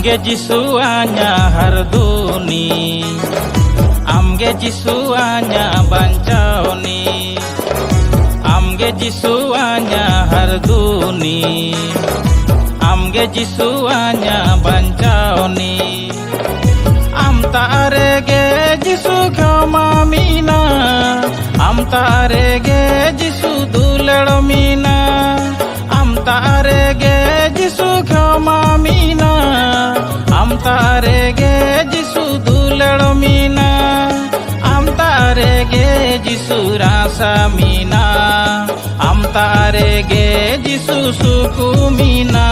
Amge Jisuanya harduni, Amge Jisuanya bancaoni, Amge Jisuanya harduni, Amge Jisuanya bancaoni. Amta arege Jisu khamamina, Amta arege Jisu duladmina, Amta arege Jisu khamamina, Amta arege Jisu duladmina, Amta arege Jisu rasamina, Amta arege Jisu sukumina.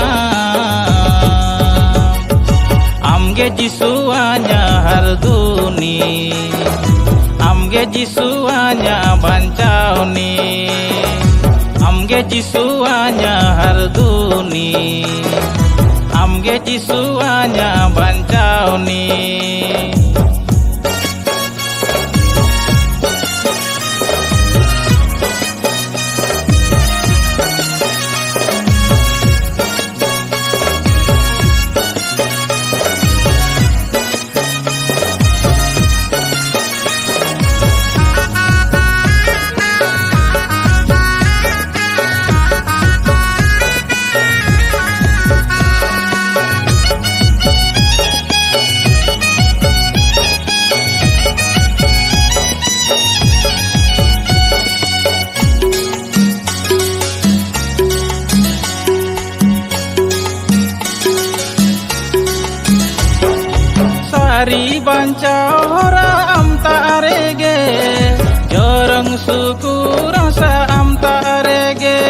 Amge Jisuanya harduni, Amge Jisuanya bancaoni, Amge Jisuanya harduni, Amge Jisuanya bancaoni. Sari bancao hora amta arege, jorong suku rasa amta arege.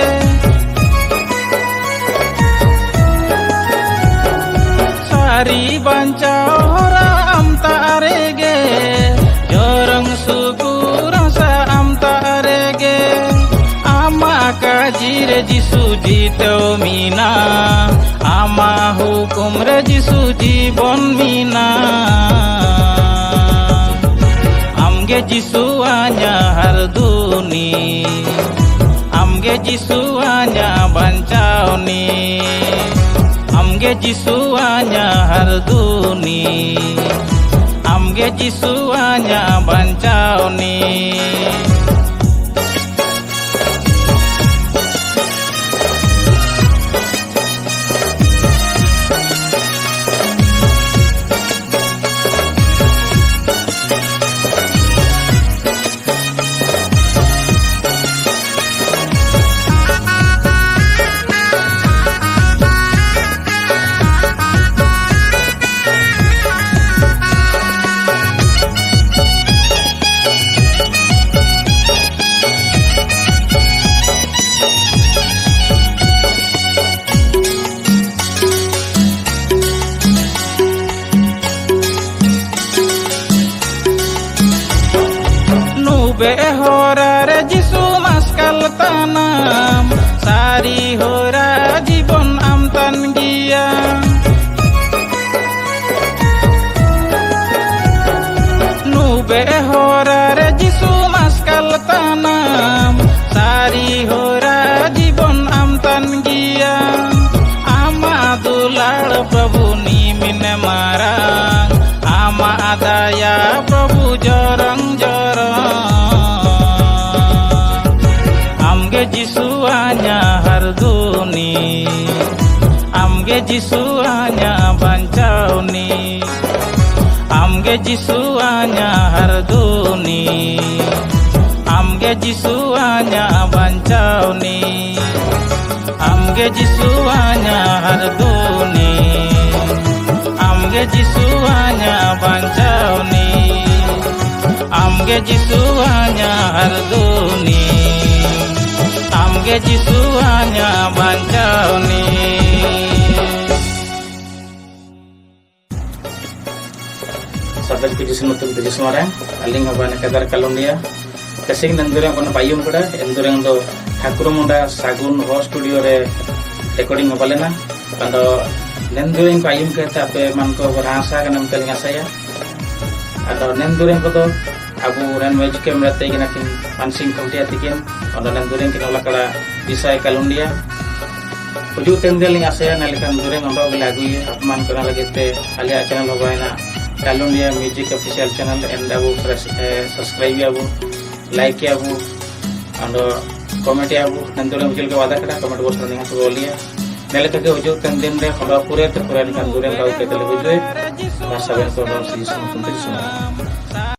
Sari bancao hora amta arege, jorong suku rasa amta arege. Ama kajire Jisu jitau mina, ama hukum re Jisu jibon mina. Amge Jisuanya harduni, Amge Jisuanya bancaoni, Amge Jisuanya harduni, Amge Jisuanya bancaoni. Nube hora re Jisu maskal tanam, sari hora jibon amtan gia. Nube hora re Jisu maskal tanam, sari hora jibon amtan gia. Ama dulal Prabhu ni mine marang, ama adaya Prabhu jorang jorang. Amge Jisuanya harduni, Amge Jisuanya bancaoni, Amge Jisuanya harduni, Amge Jisuanya bancaoni, Amge Jisuanya harduni, Amge Jisuanya bancaoni, Amge Jisuanya harduni, Amge Jisuanya bancaoni. Sahabat puji senutuk puji semarang, aling abana kadar kalundia, kasing nandurang kono payung kuda, endurang do ठाकुर मुंडा सागुन हो studio रे recording होबलेना पंदो नेंदुरें को आयुम कहता पे मन को बरासा कनम तेलिंगा saya atau nenduren ko do abu ren waj camera te gina kin pansing kauti atikin ondo nenduren kin ola kala bisa kalundia हजू तेन दिन आसे नालेखान दुरे नंदो गले आगुई अपमान करना लगे ते आलिया चैनल होबायना कालुंडिया म्यूजिक ऑफिशियल चैनल एंड अबु सब्सक्राइब अबु लाइक अबु अंदो कमेंट अबु नंदुरे मुझे के वादा करा कमेंट बॉक्स में हाथ बोलिए नेले तक हजू तेन दिन रे हला पूरे ते पूरे निकान दुरे गाउ के तले हजू भाषा बेन को सी सुन